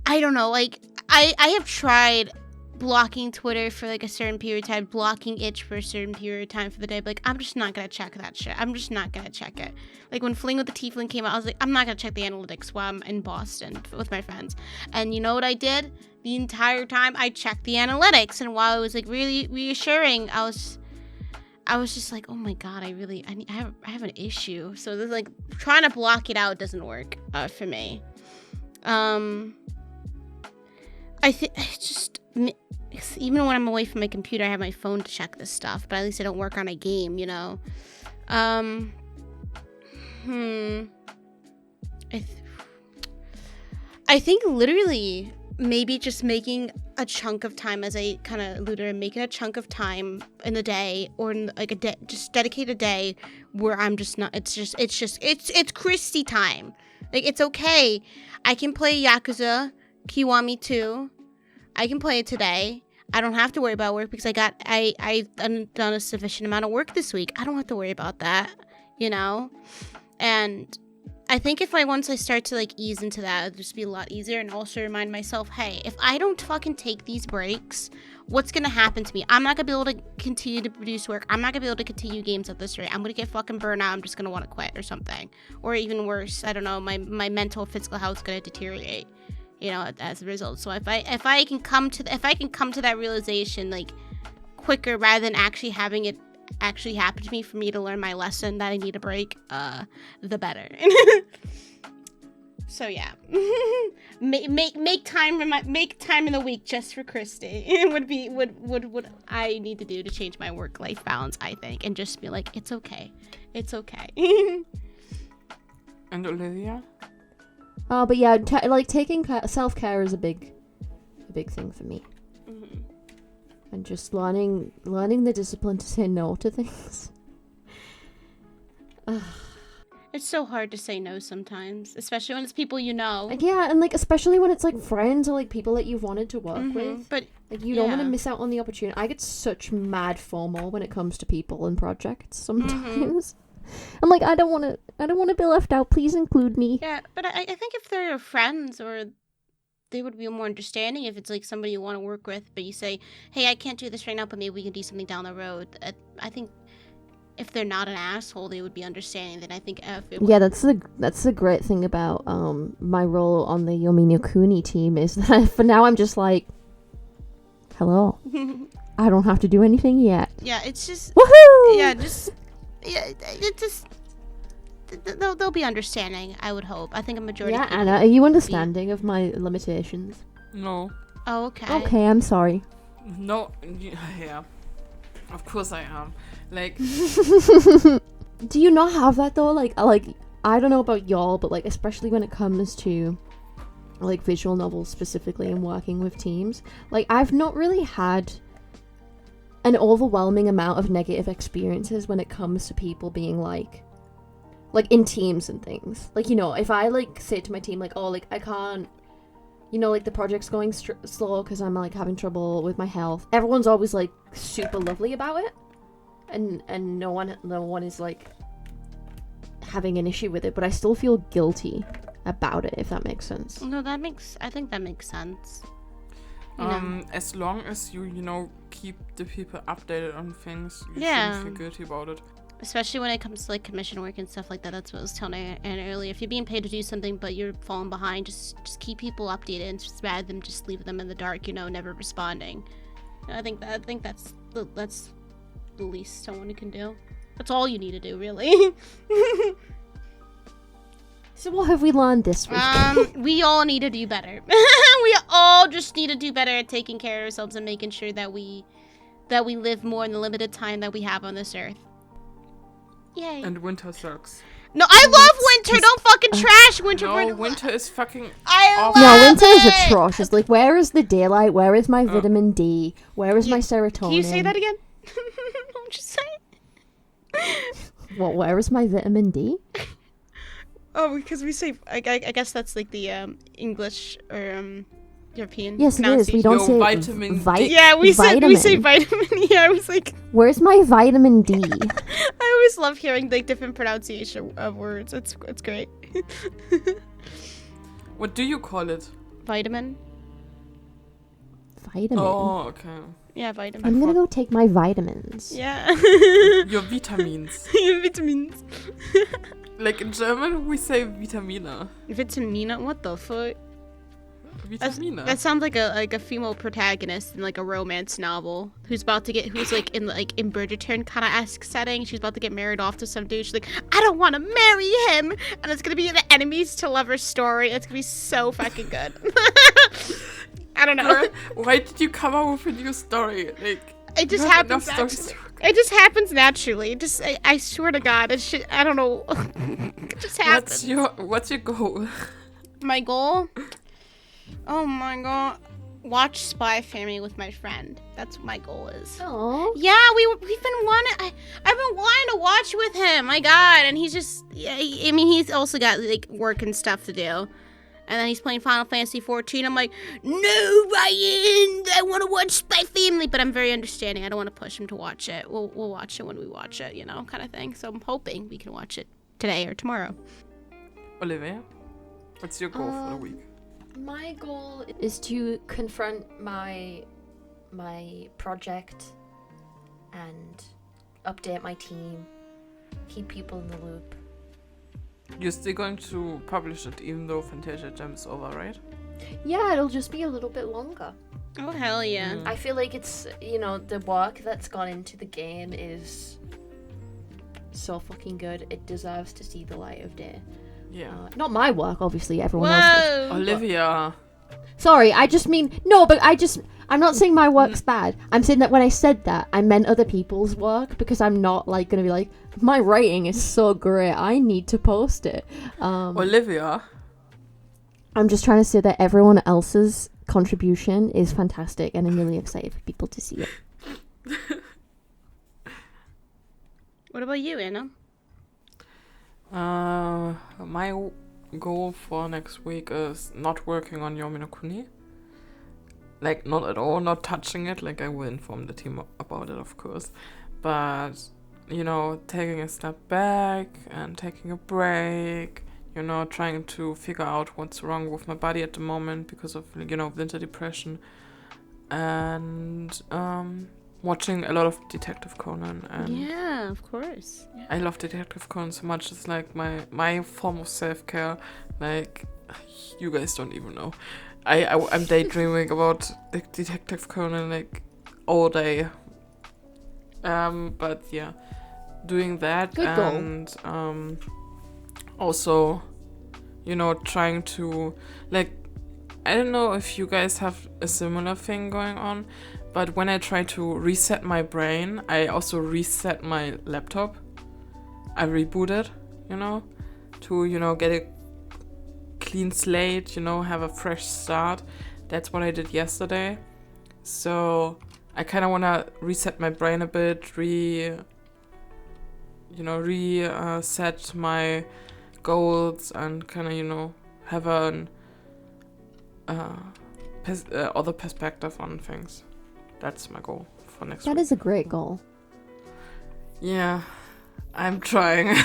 I don't know, like, I have tried blocking Twitter for like a certain period of time, blocking itch for a certain period of time for the day, but like, I'm just not gonna check that shit. I'm just not gonna check it. Like when Fling with the Tiefling came out, I was like, I'm not gonna check the analytics while I'm in Boston with my friends. And you know what I did? The entire time I checked the analytics, and while it was like really reassuring, I was just like, oh my god, I have an issue. So there's like trying to block it out doesn't work for me. I think just even when I'm away from my computer, I have my phone to check this stuff, but at least I don't work on a game, you know. I think literally maybe just making a chunk of time, as I kind of alluded, making a chunk of time in the day or in like a day, just dedicate a day where I'm just not. It's Kristi time. Like, it's okay. I can play Yakuza Kiwami 2. I can play it today. I don't have to worry about work because I've done a sufficient amount of work this week. I don't have to worry about that, you know? And I think once I start to, like, ease into that, it'll just be a lot easier, and also remind myself, hey, if I don't fucking take these breaks, what's gonna happen to me? I'm not gonna be able to continue to produce work. I'm not gonna be able to continue games at this rate. I'm gonna get fucking burned out. I'm just gonna want to quit or something. Or even worse, I don't know, my mental, physical health is gonna deteriorate, you know, as a result. So if I can come to that realization, like, quicker rather than actually having it actually happen to me for me to learn my lesson that I need a break, the better. So yeah, make time in the week just for Kristi. would be what I need to do to change my work-life balance, I think, and just be like, it's okay. And Olivia? Oh, but yeah, like taking self-care is a big thing for me. Mm-hmm. And just learning the discipline to say no to things. It's so hard to say no sometimes, especially when it's people you know. Yeah, and like especially when it's like friends or like people that you've wanted to work with. But like you don't want to miss out on the opportunity. I get such mad FOMO when it comes to people and projects sometimes. I'm like, I don't want to be left out. Please include me. Yeah, but I think if they're your friends, or they would be more understanding if it's like somebody you want to work with, but you say, hey, I can't do this right now, but maybe we can do something down the road. I think if they're not an asshole, they would be understanding. Then I think that's the great thing about my role on the Yomi no Kuni team is that for now I'm just like, hello, I don't have to do anything yet. Yeah, it's just woohoo. It just they'll be understanding. I would hope. I think a majority. Yeah, Anna, are you understanding of my limitations? No. Oh, okay. Okay, I'm sorry. No, yeah. Of course I am. Like, do you not have that though? Like I don't know about y'all, but like especially when it comes to like visual novels specifically and working with teams, like I've not really had an overwhelming amount of negative experiences when it comes to people being like in teams and things. Like, you know, if I like say to my team like, oh, like I can't, you know, like the project's going slow because I'm like having trouble with my health, everyone's always like super lovely about it, and no one is like having an issue with it, but I still feel guilty about it, if that makes sense. No, I think that makes sense. As long as you know, keep the people updated on things, you shouldn't feel guilty about it. Especially when it comes to like commission work and stuff like that. That's what I was telling Anna earlier. If you're being paid to do something but you're falling behind, just keep people updated, and just rather than just leave them in the dark, you know, never responding. I think that's the least someone can do. That's all you need to do, really. So what have we learned this week? We all need to do better. We all just need to do better at taking care of ourselves and making sure that we live more in the limited time that we have on this earth. Yay. And winter sucks. No, I love winter. Don't fucking trash winter. No, winter is fucking awful. No, winter is atrocious. Like, where is the daylight? Where is my vitamin D? Where is my serotonin? Can you say that again? I'm just saying. What? Where is my vitamin D? Oh, because we say, I guess that's like the English or European. Yes, it is. We don't say vitamin D. Yeah, we say vitamin. Yeah, I was like, where's my vitamin D? I always love hearing like different pronunciation of words. It's great. What do you call it? Vitamin. Vitamin. Oh, okay. Yeah, vitamin. I'm gonna go take my vitamins. Yeah. Your vitamins. Your vitamins. Like in German, we say Vitamina. Vitamina? What the fuck? Vitamina. That sounds like a female protagonist in like a romance novel who's like in Bridgerton kind of esque setting. She's about to get married off to some dude. She's like, I don't want to marry him, and it's gonna be an enemies to lovers story. It's gonna be so fucking good. I don't know. Why did you come up with a new story? Like, it just happens naturally. It just happens naturally. I swear to God, I don't know. It just happens. What's your goal? My goal? Oh my God. Watch Spy Family with my friend. That's what my goal is. Aww. Yeah, we've been wanting. I've been wanting to watch with him. My God. And he's just, I mean, he's also got like work and stuff to do. And then he's playing Final Fantasy 14. I'm like, no, Ryan, I want to watch Spy Family. But I'm very understanding. I don't want to push him to watch it. We'll watch it when we watch it, you know, kind of thing. So I'm hoping we can watch it today or tomorrow. Olivia, what's your goal for the week? My goal is to confront my project and update my team, keep people in the loop. You're still going to publish it even though Fantasia Jam is over, right? Yeah, it'll just be a little bit longer. Oh, hell yeah. I feel like it's, you know, the work that's gone into the game is so fucking good. It deserves to see the light of day. Yeah. Not my work, obviously, everyone else's. Whoa. Olivia. Sorry, I just mean, no, but I'm not saying my work's bad. I'm saying that when I said that, I meant other people's work, because I'm not, like, gonna be like, my writing is so great, I need to post it. Olivia. I'm just trying to say that everyone else's contribution is fantastic, and I'm really excited for people to see it. What about you, Anna? My goal for next week is not working on Yomi no Kuni. Like, not at all, not touching it. Like, I will inform the team about it, of course. But, you know, taking a step back and taking a break. You know, trying to figure out what's wrong with my body at the moment because of, you know, winter depression. And, watching a lot of Detective Conan. And Yeah, of course. Yeah. I love Detective Conan so much. It's like my form of self-care. Like, you guys don't even know. I'm daydreaming about the Detective Conan like all day. But yeah, doing that. Good goal. And also, you know, trying to, like, I don't know if you guys have a similar thing going on, but when I try to reset my brain, I also reset my laptop. I reboot it, you know, to, you know, get a clean slate, you know, have a fresh start. That's what I did yesterday. So I kind of want to reset my brain a bit, reset my goals and kind of, you know, have an other perspective on things. That's my goal for next week. That is a great goal. Yeah, I'm trying.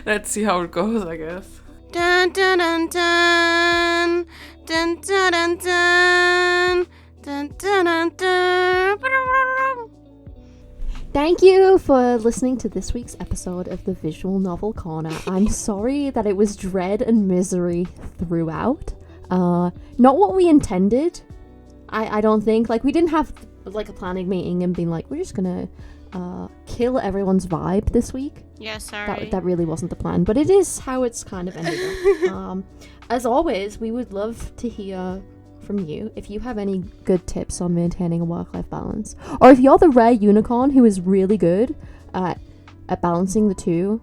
Let's see how it goes, I guess. Dun dun dun dun dun dun dun dun dun dun dun dun. Thank you for listening to this week's episode of the Visual Novel Corner. I'm sorry that it was dread and misery throughout. Not what we intended. I don't think. Like, we didn't have like a planning meeting and being like, we're just gonna kill everyone's vibe this week. Yeah, sorry. That really wasn't the plan, but it is how it's kind of ended up. As always, we would love to hear from you if you have any good tips on maintaining a work-life balance, or if you're the rare unicorn who is really good at balancing the two.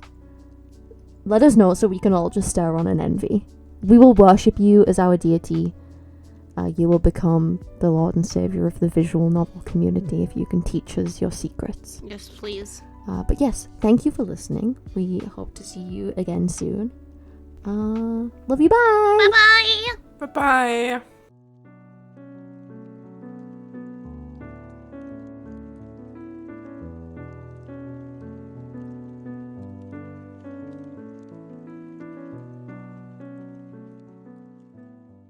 Let us know so we can all just stare on in envy. We will worship you as our deity. You will become the Lord and Savior of the visual novel community if you can teach us your secrets. Yes, please. But yes, thank you for listening. We hope to see you again soon. Love you, bye! Bye-bye! Bye-bye.